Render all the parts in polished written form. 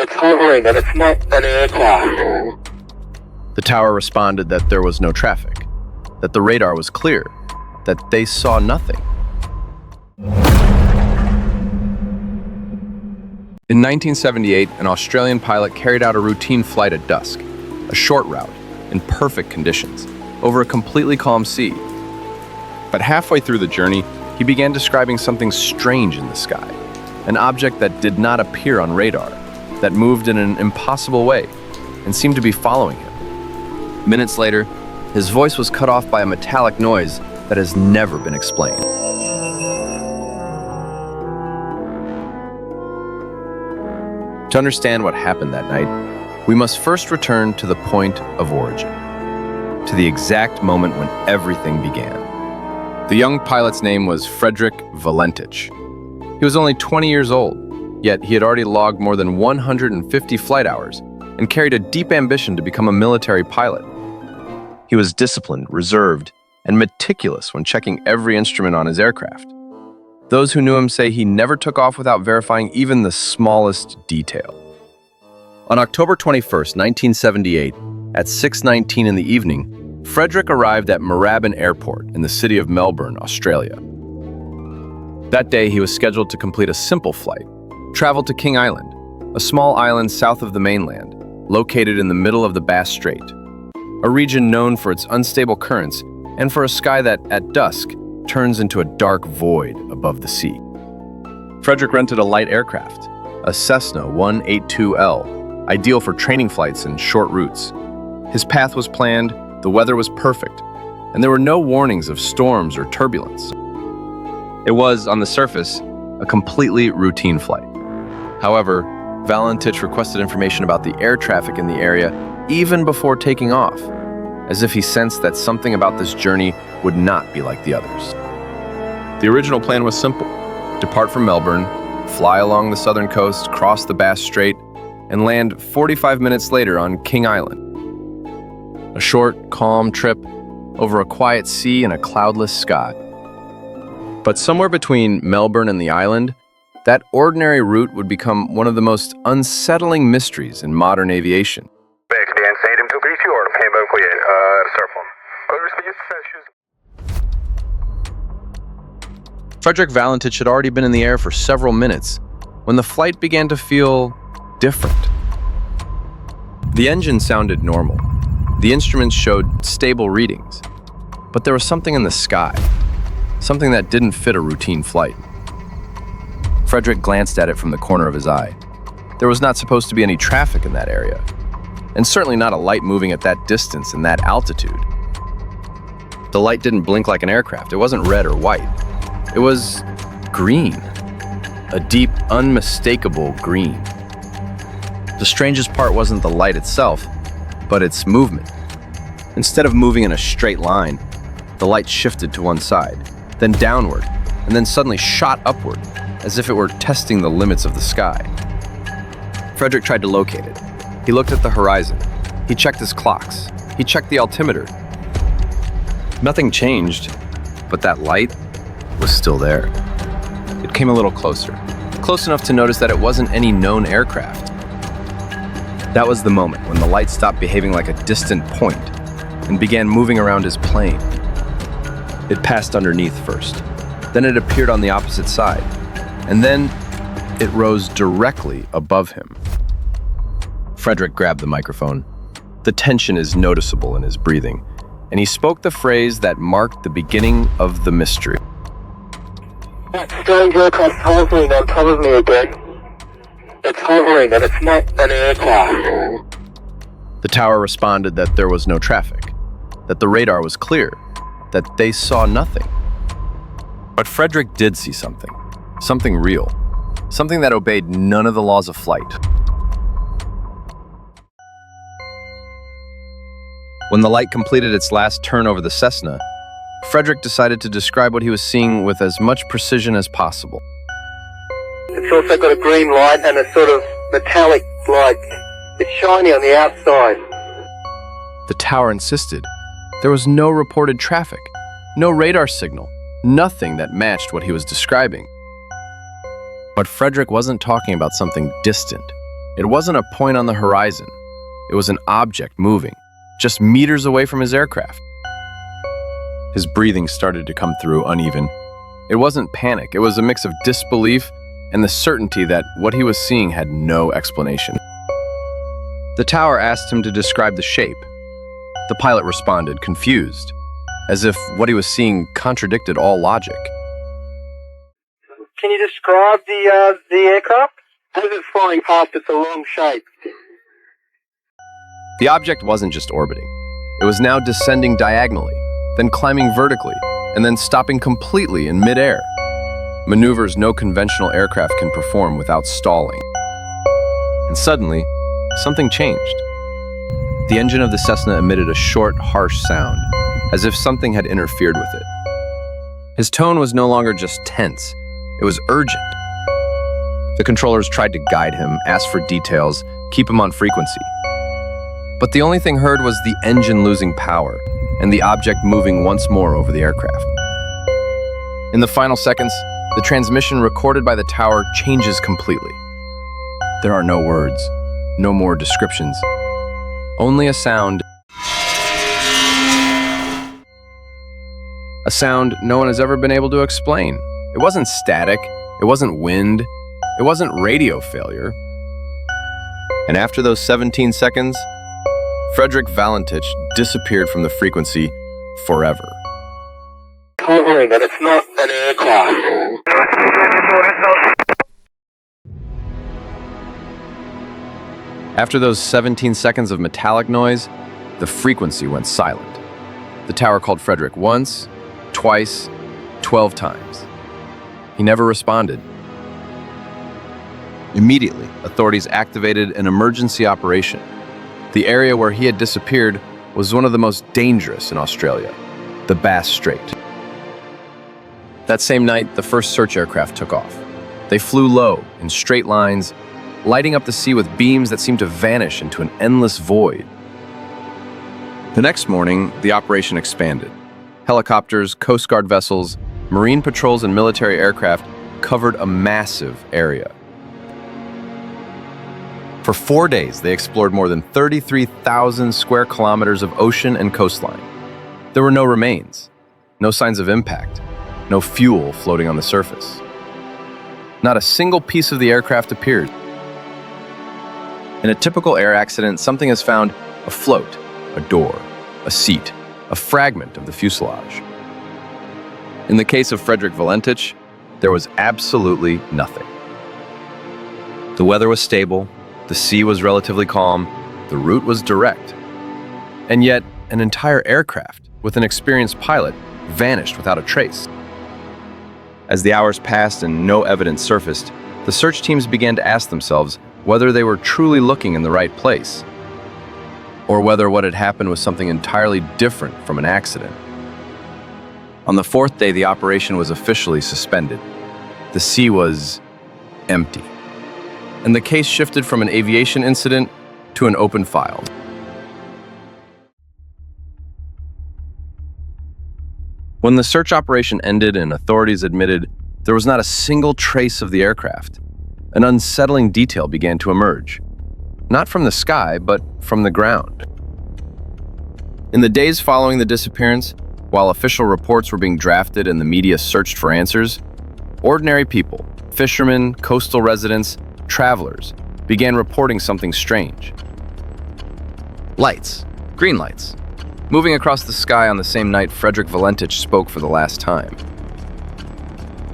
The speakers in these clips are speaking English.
It's hovering and it's not an aircraft. The tower responded that there was no traffic, that the radar was clear, that they saw nothing. In 1978, an Australian pilot carried out a routine flight at dusk, a short route, in perfect conditions, over a completely calm sea. But halfway through the journey, he began describing something strange in the sky, an object that did not appear on radar, that moved in an impossible way, and seemed to be following him. Minutes later, his voice was cut off by a metallic noise that has never been explained. To understand what happened that night, we must first return to the point of origin, to the exact moment when everything began. The young pilot's name was Frederick Valentich. He was only 20 years old, yet he had already logged more than 150 flight hours and carried a deep ambition to become a military pilot. He was disciplined, reserved, and meticulous when checking every instrument on his aircraft. Those who knew him say he never took off without verifying even the smallest detail. On October 21st, 1978, at 6:19 in the evening, Frederick arrived at Moorabbin Airport in the city of Melbourne, Australia. That day, he was scheduled to complete a simple flight, travel to King Island, a small island south of the mainland, located in the middle of the Bass Strait, a region known for its unstable currents and for a sky that, at dusk, turns into a dark void above the sea. Frederick rented a light aircraft, a Cessna 182L, ideal for training flights and short routes. His path was planned, the weather was perfect, and there were no warnings of storms or turbulence. It was, on the surface, a completely routine flight. However, Valentich requested information about the air traffic in the area even before taking off, as if he sensed that something about this journey would not be like the others. The original plan was simple: depart from Melbourne, fly along the southern coast, cross the Bass Strait, and land 45 minutes later on King Island. A short, calm trip over a quiet sea and a cloudless sky. But somewhere between Melbourne and the island, that ordinary route would become one of the most unsettling mysteries in modern aviation. Frederick Valentich had already been in the air for several minutes when the flight began to feel different. The engine sounded normal. The instruments showed stable readings. But there was something in the sky, something that didn't fit a routine flight. Frederick glanced at it from the corner of his eye. There was not supposed to be any traffic in that area, and certainly not a light moving at that distance and that altitude. The light didn't blink like an aircraft. It wasn't red or white. It was green, a deep, unmistakable green. The strangest part wasn't the light itself, but its movement. Instead of moving in a straight line, the light shifted to one side, then downward, and then suddenly shot upward, as if it were testing the limits of the sky. Frederick tried to locate it. He looked at the horizon. He checked his clocks. He checked the altimeter. Nothing changed, but that light was still there. It came a little closer, close enough to notice that it wasn't any known aircraft. That was the moment when the light stopped behaving like a distant point and began moving around his plane. It passed underneath first, then it appeared on the opposite side, and then it rose directly above him. Frederick grabbed the microphone. The tension is noticeable in his breathing, and he spoke the phrase that marked the beginning of the mystery. That strange aircraft hovering on top of me again. It's hovering and it's not an aircraft. The tower responded that there was no traffic, that the radar was clear, that they saw nothing. But Frederick did see something real, something that obeyed none of the laws of flight. When the light completed its last turn over the Cessna, Frederick decided to describe what he was seeing with as much precision as possible. It's also got a green light and a sort of metallic light. It's shiny on the outside. The tower insisted. There was no reported traffic, no radar signal, nothing that matched what he was describing. But Frederick wasn't talking about something distant. It wasn't a point on the horizon. It was an object moving, just meters away from his aircraft. His breathing started to come through uneven. It wasn't panic, it was a mix of disbelief and the certainty that what he was seeing had no explanation. The tower asked him to describe the shape. The pilot responded, confused, as if what he was seeing contradicted all logic. Can you describe the aircraft? As it's flying past, it's a long shape. The object wasn't just orbiting. It was now descending diagonally, then climbing vertically, and then stopping completely in midair. Maneuvers no conventional aircraft can perform without stalling. And suddenly, something changed. The engine of the Cessna emitted a short, harsh sound, as if something had interfered with it. His tone was no longer just tense, it was urgent. The controllers tried to guide him, ask for details, keep him on frequency. But the only thing heard was the engine losing power and the object moving once more over the aircraft. In the final seconds, the transmission recorded by the tower changes completely. There are no words, no more descriptions, only a sound. A sound no one has ever been able to explain. It wasn't static, it wasn't wind, it wasn't radio failure. And after those 17 seconds, Frederick Valentich disappeared from the frequency forever. Hovering, and it's not an aircraft. After those 17 seconds of metallic noise, the frequency went silent. The tower called Frederick once, twice, 12 times. He never responded. Immediately, authorities activated an emergency operation. The area where he had disappeared was one of the most dangerous in Australia, the Bass Strait. That same night, the first search aircraft took off. They flew low, in straight lines, lighting up the sea with beams that seemed to vanish into an endless void. The next morning, the operation expanded. Helicopters, Coast Guard vessels, Marine patrols, and military aircraft covered a massive area. For 4 days, they explored more than 33,000 square kilometers of ocean and coastline. There were no remains, no signs of impact, no fuel floating on the surface. Not a single piece of the aircraft appeared. In a typical air accident, something is found afloat, a door, a seat, a fragment of the fuselage. In the case of Frederick Valentich, there was absolutely nothing. The weather was stable, the sea was relatively calm, the route was direct. And yet, an entire aircraft with an experienced pilot vanished without a trace. As the hours passed and no evidence surfaced, the search teams began to ask themselves whether they were truly looking in the right place, or whether what had happened was something entirely different from an accident. On the fourth day, the operation was officially suspended. The sea was empty, and the case shifted from an aviation incident to an open file. When the search operation ended and authorities admitted there was not a single trace of the aircraft, an unsettling detail began to emerge. Not from the sky, but from the ground. In the days following the disappearance, while official reports were being drafted and the media searched for answers, ordinary people, fishermen, coastal residents, travelers, began reporting something strange. Lights, green lights, moving across the sky on the same night Frederick Valentich spoke for the last time.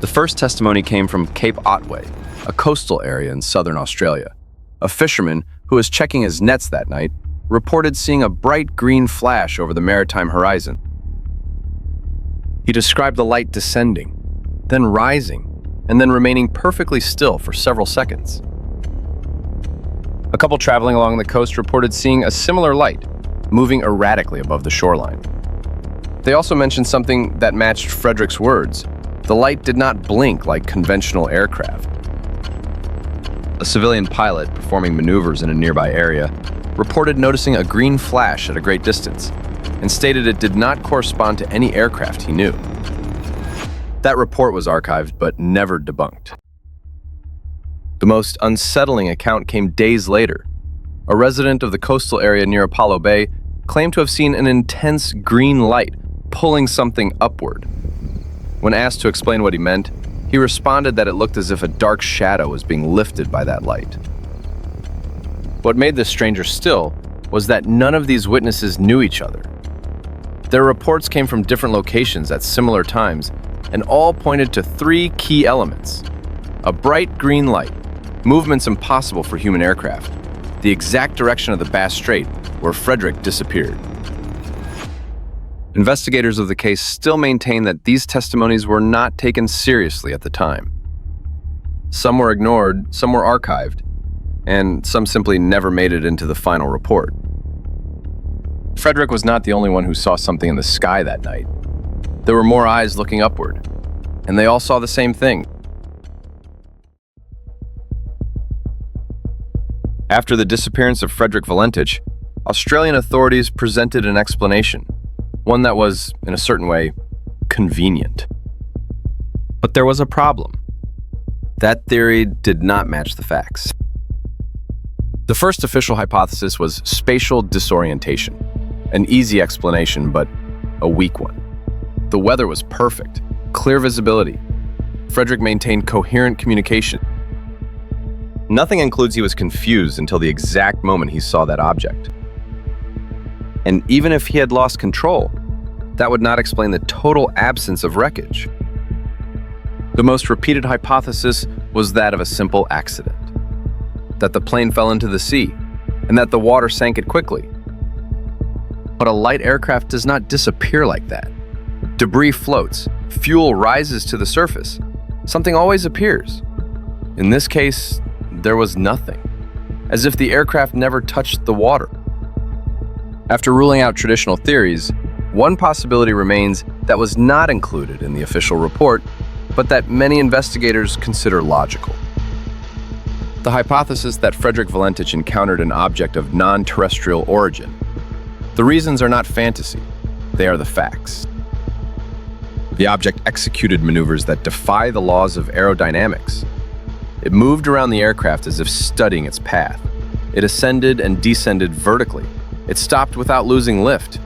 The first testimony came from Cape Otway, a coastal area in southern Australia. A fisherman who was checking his nets that night reported seeing a bright green flash over the maritime horizon. He described the light descending, then rising, and then remaining perfectly still for several seconds. A couple traveling along the coast reported seeing a similar light, moving erratically above the shoreline. They also mentioned something that matched Frederick's words. The light did not blink like conventional aircraft. A civilian pilot performing maneuvers in a nearby area reported noticing a green flash at a great distance and stated it did not correspond to any aircraft he knew. That report was archived but never debunked. The most unsettling account came days later. A resident of the coastal area near Apollo Bay claimed to have seen an intense green light pulling something upward. When asked to explain what he meant, he responded that it looked as if a dark shadow was being lifted by that light. What made this stranger still was that none of these witnesses knew each other. Their reports came from different locations at similar times and all pointed to three key elements: a bright green light, movements impossible for human aircraft, the exact direction of the Bass Strait where Frederick disappeared. Investigators of the case still maintain that these testimonies were not taken seriously at the time. Some were ignored, some were archived, and some simply never made it into the final report. Frederick was not the only one who saw something in the sky that night. There were more eyes looking upward, and they all saw the same thing. After the disappearance of Frederick Valentich, Australian authorities presented an explanation, one that was, in a certain way, convenient. But there was a problem. That theory did not match the facts. The first official hypothesis was spatial disorientation, an easy explanation, but a weak one. The weather was perfect, clear visibility. Frederick maintained coherent communication. Nothing includes he was confused until the exact moment he saw that object. And even if he had lost control, that would not explain the total absence of wreckage. The most repeated hypothesis was that of a simple accident, that the plane fell into the sea, and that the water sank it quickly. But a light aircraft does not disappear like that. Debris floats, fuel rises to the surface. Something always appears. In this case, there was nothing, as if the aircraft never touched the water. After ruling out traditional theories, one possibility remains that was not included in the official report, but that many investigators consider logical. The hypothesis that Frederick Valentich encountered an object of non-terrestrial origin. The reasons are not fantasy, they are the facts. The object executed maneuvers that defy the laws of aerodynamics. It moved around the aircraft as if studying its path. It ascended and descended vertically. It stopped without losing lift.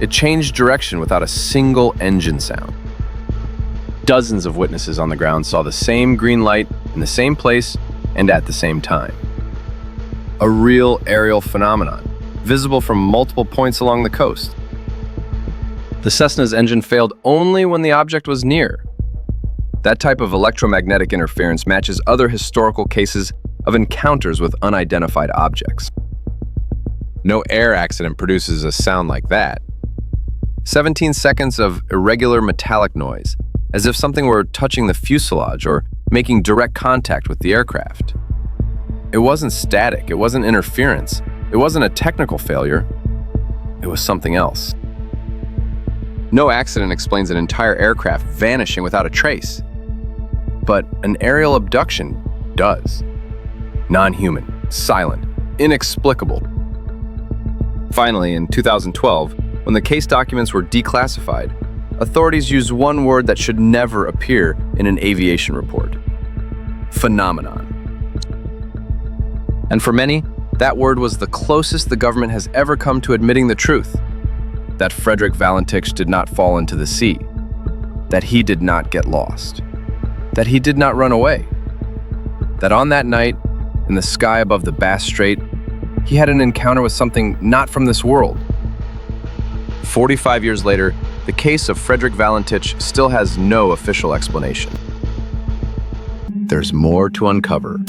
It changed direction without a single engine sound. Dozens of witnesses on the ground saw the same green light in the same place and at the same time. A real aerial phenomenon, visible from multiple points along the coast. The Cessna's engine failed only when the object was near. That type of electromagnetic interference matches other historical cases of encounters with unidentified objects. No air accident produces a sound like that. 17 seconds of irregular metallic noise, as if something were touching the fuselage or making direct contact with the aircraft. It wasn't static, it wasn't interference, it wasn't a technical failure, it was something else. No accident explains an entire aircraft vanishing without a trace. But an aerial abduction does. Non-human, silent, inexplicable. Finally, in 2012, when the case documents were declassified, authorities used one word that should never appear in an aviation report: phenomenon. And for many, that word was the closest the government has ever come to admitting the truth: that Frederick Valentich did not fall into the sea, that he did not get lost, that he did not run away, that on that night, in the sky above the Bass Strait, he had an encounter with something not from this world. 45 years later, the case of Frederick Valentich still has no official explanation. There's more to uncover.